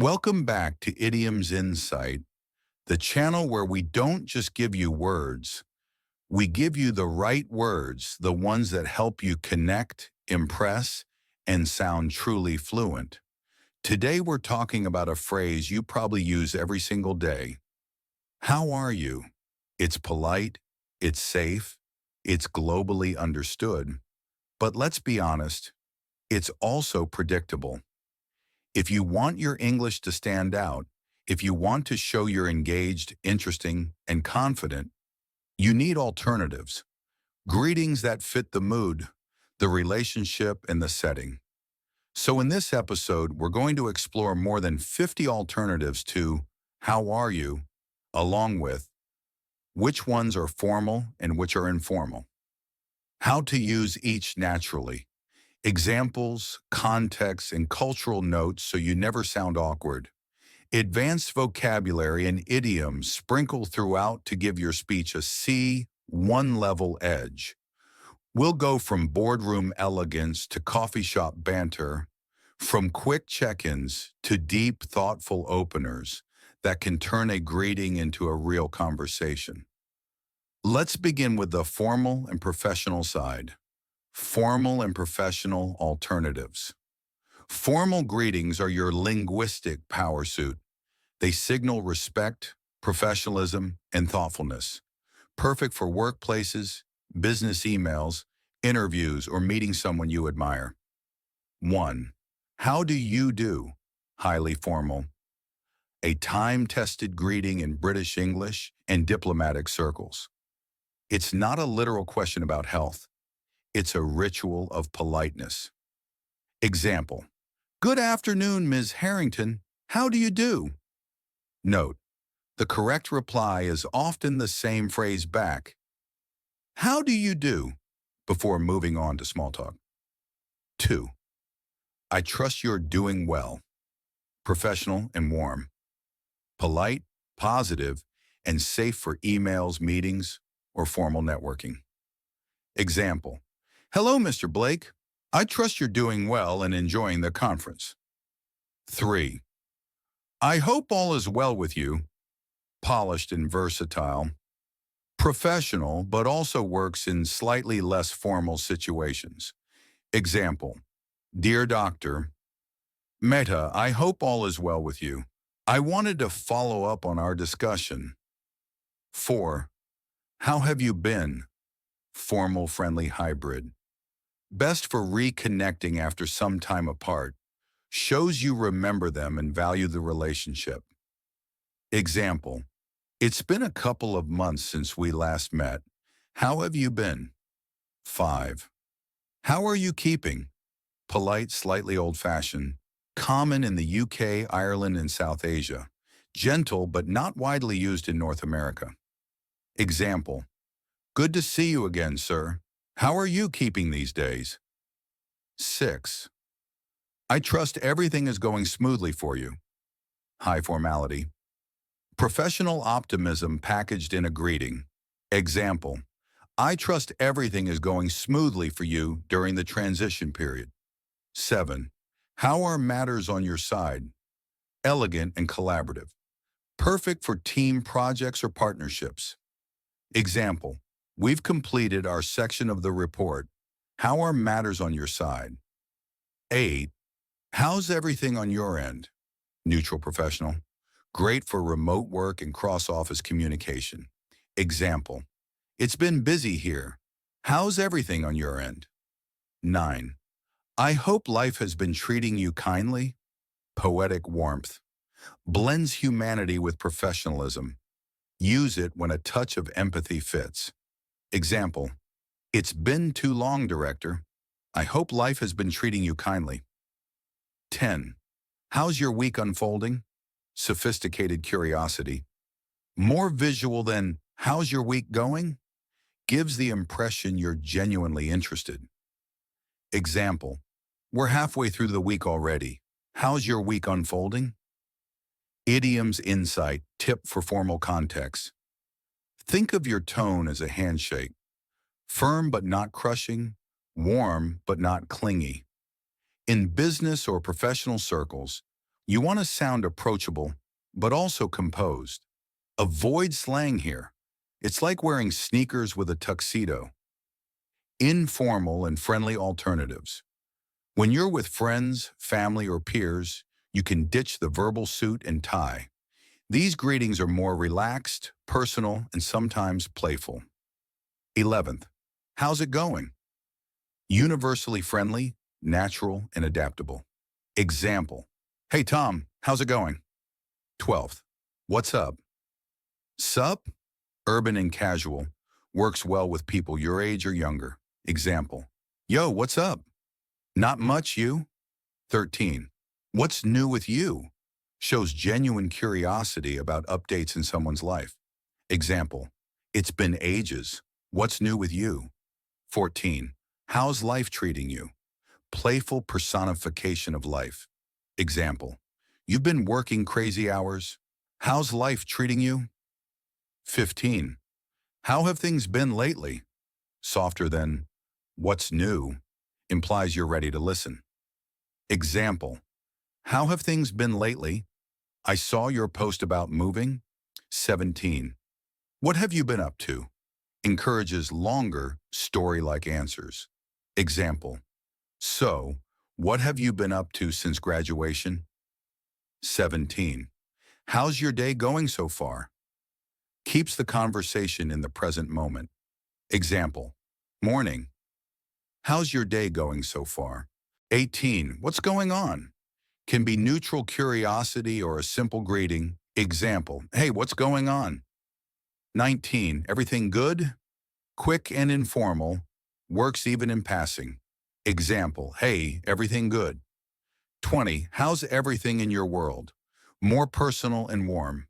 Welcome back to Idioms Insight, the channel where we don't just give you words, we give you the right words, the ones that help you connect, impress, and sound truly fluent. Today we're talking about a phrase you probably use every single day. How are you? It's polite, it's safe, it's globally understood, but let's be honest, it's also predictable. If you want your English to stand out, if you want to show you're engaged, interesting, and confident, you need alternatives. Greetings that fit the mood, the relationship, and the setting. So in this episode, we're going to explore more than 50 alternatives to "How are you?" along with which ones are formal and which are informal. How to use each naturally. Examples, context, and cultural notes so you never sound awkward. Advanced vocabulary and idioms sprinkle throughout to give your speech a C1 level edge. We'll go from boardroom elegance to coffee shop banter, from quick check-ins to deep, thoughtful openers that can turn a greeting into a real conversation. Let's begin with the formal and professional side. Formal and professional alternatives. Formal greetings are your linguistic power suit. They signal respect, professionalism, and thoughtfulness. Perfect for workplaces, business emails, interviews, or meeting someone you admire. 1. How do you do? Highly formal. A time-tested greeting in British English and diplomatic circles. It's not a literal question about health. It's a ritual of politeness. Example. Good afternoon, Ms. Harrington. How do you do? Note, the correct reply is often the same phrase back. How do you do? Before moving on to small talk. 2. I trust you're doing well. Professional and warm. Polite, positive, and safe for emails, meetings, or formal networking. Example. Hello, Mr. Blake. I trust you're doing well and enjoying the conference. 3. I hope all is well with you. Polished and versatile. Professional, but also works in slightly less formal situations. Example. Dear Doctor, Meta, I hope all is well with you. I wanted to follow up on our discussion. 4. How have you been? Formal, friendly hybrid. Best for reconnecting after some time apart. Shows you remember them and value the relationship. Example. It's been a couple of months since we last met. How have you been? 5. How are you keeping? Polite, slightly old-fashioned. Common in the UK, Ireland, and South Asia. Gentle, but not widely used in North America. Example. Good to see you again, sir. How are you keeping these days? 6. I trust everything is going smoothly for you. High formality. Professional optimism packaged in a greeting. Example. I trust everything is going smoothly for you during the transition period. 7. How are matters on your side? Elegant and collaborative. Perfect for team projects or partnerships. Example. We've completed our section of the report. How are matters on your side? 8. How's everything on your end? Neutral professional. Great for remote work and cross-office communication. Example. It's been busy here. How's everything on your end? 9. I hope life has been treating you kindly. Poetic warmth. Blends humanity with professionalism. Use it when a touch of empathy fits. Example. It's been too long, Director. I hope life has been treating you kindly. 10. How's your week unfolding? Sophisticated curiosity. More visual than how's your week going? Gives the impression you're genuinely interested. Example. We're halfway through the week already. How's your week unfolding? Idioms Insight, tip for formal context. Think of your tone as a handshake. Firm but not crushing, warm but not clingy. In business or professional circles, You want to sound approachable, but also composed. Avoid slang here. It's like wearing sneakers with a tuxedo. Informal and friendly alternatives. When you're with friends, family, or peers, you can ditch the verbal suit and tie. These greetings are more relaxed, personal, and sometimes playful. 11th, how's it going? Universally friendly, natural, and adaptable. Example, hey Tom, how's it going? 12th, what's up? Sup, urban and casual, works well with people your age or younger. Example, yo, what's up? Not much, you? 13, what's new with you? Shows genuine curiosity about updates in someone's life. Example, it's been ages. What's new with you? 14, how's life treating you? Playful personification of life. Example, you've been working crazy hours. How's life treating you? 15, how have things been lately? Softer than, what's new? Implies you're ready to listen. Example, how have things been lately? I saw your post about moving. 17, what have you been up to? Encourages longer, story-like answers. Example, so, what have you been up to since graduation? 17, how's your day going so far? Keeps the conversation in the present moment. Example, morning, how's your day going so far? 18, what's going on? Can be neutral curiosity or a simple greeting. Example, hey, what's going on? 19, everything good? Quick and informal, works even in passing. Example, hey, everything good? 20, how's everything in your world? More personal and warm.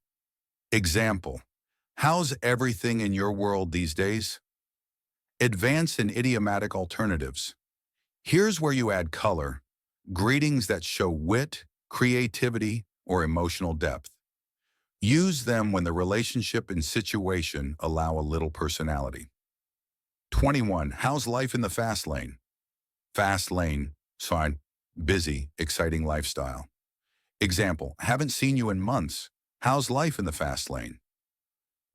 Example, how's everything in your world these days? Advanced and idiomatic alternatives. Here's where you add color, greetings that show wit, creativity, or emotional depth. Use them when the relationship and situation allow a little personality. 21, how's life in the fast lane? Fast lane, sign, busy, exciting lifestyle. Example, haven't seen you in months. How's life in the fast lane?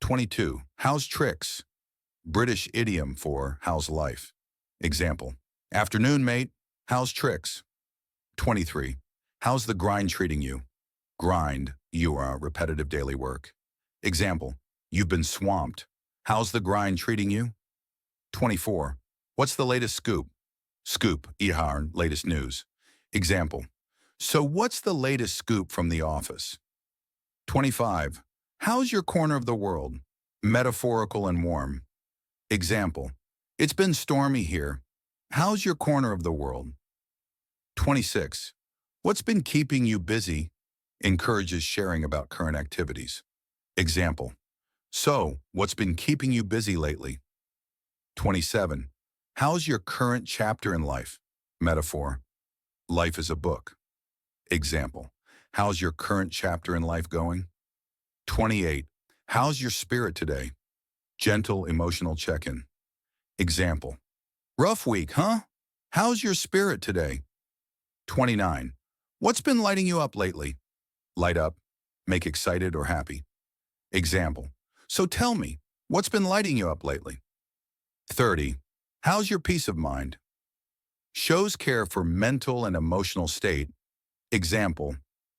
22, how's tricks? British idiom for how's life. Example, afternoon, mate. How's tricks? 23, how's the grind treating you? Grind, you are repetitive daily work. Example, you've been swamped. How's the grind treating you? 24, what's the latest scoop? Scoop, ihar, latest news. Example, so what's the latest scoop from the office? 25, how's your corner of the world? Metaphorical and warm. Example, it's been stormy here. How's your corner of the world? 26, what's been keeping you busy? Encourages sharing about current activities. Example, so what's been keeping you busy lately? 27, how's your current chapter in life? Metaphor, life is a book. Example, how's your current chapter in life going? 28, how's your spirit today? Gentle emotional check-in. Example, rough week, huh? How's your spirit today? 29, what's been lighting you up lately? Light up, make excited or happy. Example, so tell me, what's been lighting you up lately? 30, how's your peace of mind? Shows care for mental and emotional state. Example,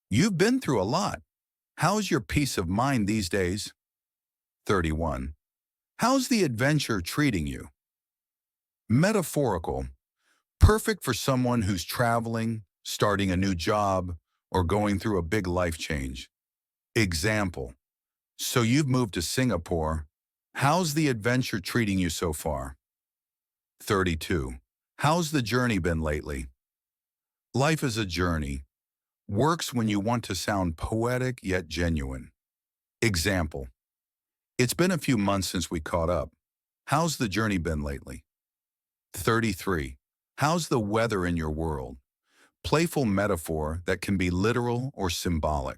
you've been through a lot. How's your peace of mind these days? 31, how's the adventure treating you? Metaphorical, perfect for someone who's traveling, starting a new job, or going through a big life change. Example, so you've moved to Singapore. How's the adventure treating you so far? 32, how's the journey been lately? Life is a journey. Works when you want to sound poetic yet genuine. Example, it's been a few months since we caught up. How's the journey been lately? 33, how's the weather in your world? Playful metaphor that can be literal or symbolic.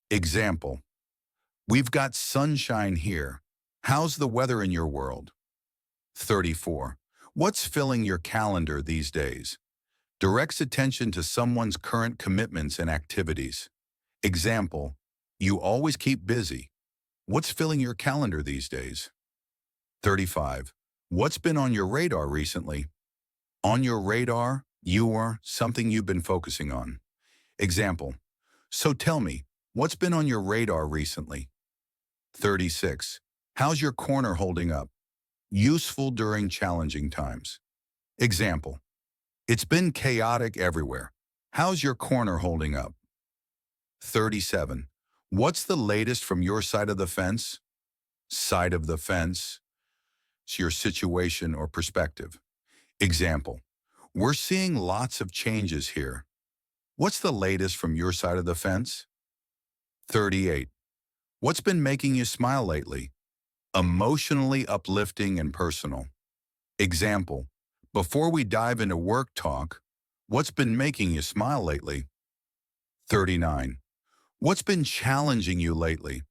Example, we've got sunshine here. How's the weather in your world? 34, what's filling your calendar these days? Directs attention to someone's current commitments and activities. Example, you always keep busy. What's filling your calendar these days? 35. What's been on your radar recently? On your radar, you are something you've been focusing on. Example, so tell me, what's been on your radar recently? 36. How's your corner holding up? Useful during challenging times. Example, it's been chaotic everywhere. How's your corner holding up? 37. What's the latest from your side of the fence? Side of the fence, it's your situation or perspective. Example, we're seeing lots of changes here. What's the latest from your side of the fence? 38. What's been making you smile lately? Emotionally uplifting and personal. Example, before we dive into work talk, what's been making you smile lately? 39. What's been challenging you lately?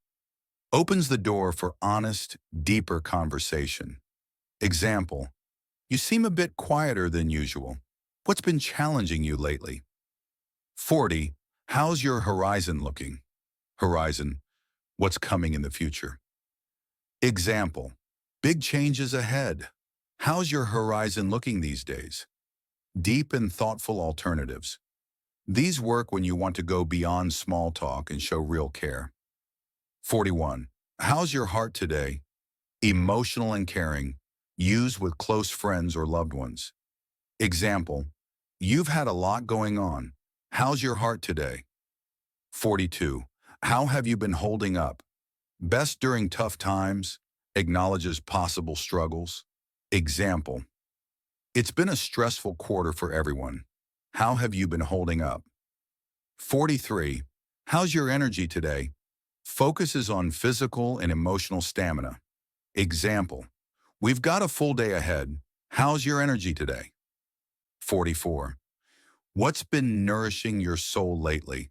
Opens the door for honest, deeper conversation. Example, you seem a bit quieter than usual. What's been challenging you lately? 40. How's your horizon looking? Horizon, what's coming in the future? Example, big changes ahead. How's your horizon looking these days? Deep and thoughtful alternatives. These work when you want to go beyond small talk and show real care. 41. How's your heart today? Emotional and caring, used with close friends or loved ones. Example, you've had a lot going on. How's your heart today? 42. How have you been holding up? Best during tough times, acknowledges possible struggles. Example, it's been a stressful quarter for everyone. How have you been holding up? 43. How's your energy today? Focuses on physical and emotional stamina. Example, we've got a full day ahead. How's your energy today? 44. What's been nourishing your soul lately?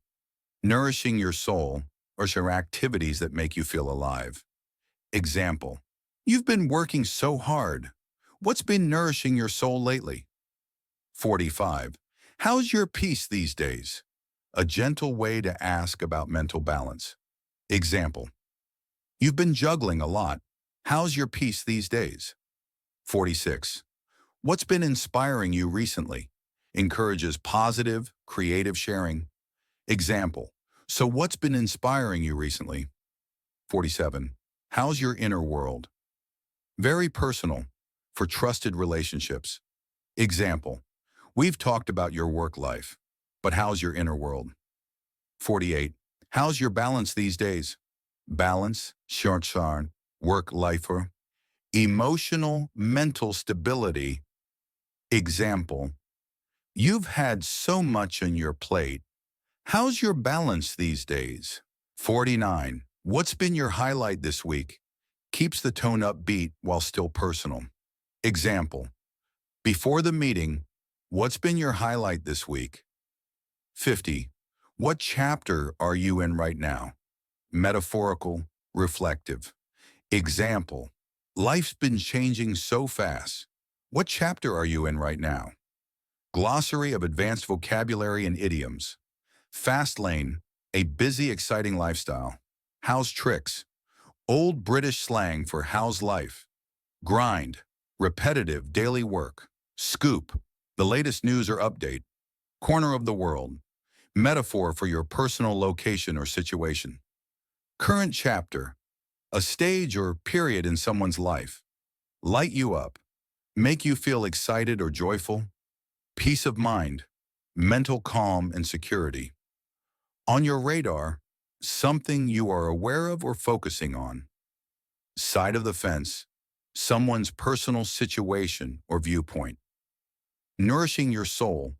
Nourishing your soul are your activities that make you feel alive. Example, you've been working so hard. What's been nourishing your soul lately? 45. How's your peace these days? A gentle way to ask about mental balance. Example, you've been juggling a lot. How's your peace these days? 46. What's been inspiring you recently? Encourages positive, creative sharing. Example, so what's been inspiring you recently? 47. How's your inner world? Very personal, for trusted relationships. Example, we've talked about your work life, but how's your inner world? 48. How's your balance these days? Balance, short, work lifer. Emotional, mental stability. Example, you've had so much on your plate. How's your balance these days? 49. What's been your highlight this week? Keeps the tone upbeat while still personal. Example, before the meeting, what's been your highlight this week? 50. What chapter are you in right now? Metaphorical, reflective. Example, life's been changing so fast. What chapter are you in right now? Glossary of advanced vocabulary and idioms. Fast lane, a busy, exciting lifestyle. How's tricks? Old British slang for how's life. Grind, repetitive daily work. Scoop, the latest news or update. Corner of the world, metaphor for your personal location or situation. Current chapter, a stage or period in someone's life. Light you up, make you feel excited or joyful. Peace of mind, mental calm and security. On your radar, something you are aware of or focusing on. Side of the fence, someone's personal situation or viewpoint. Nourishing your soul,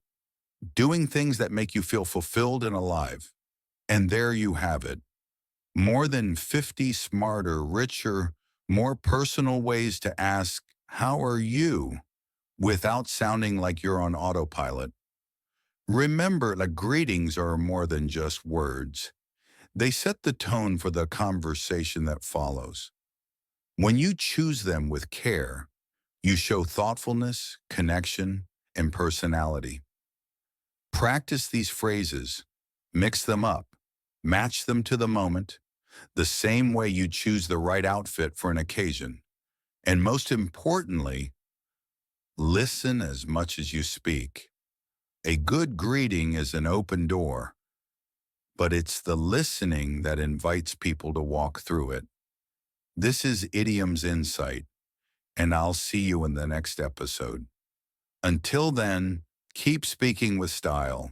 doing things that make you feel fulfilled and alive. And there you have it. More than 50 smarter, richer, more personal ways to ask, how are you? Without sounding like you're on autopilot. Remember that greetings are more than just words. They set the tone for the conversation that follows. When you choose them with care, you show thoughtfulness, connection, and personality. Practice these phrases, mix them up, Match them to the moment, the same way you choose the right outfit for an occasion. And most importantly, listen as much as you speak. A good greeting is an open door, but it's the listening that invites people to walk through it. This is Idioms Insight, and I'll see you in the next episode. Until then, keep speaking with style.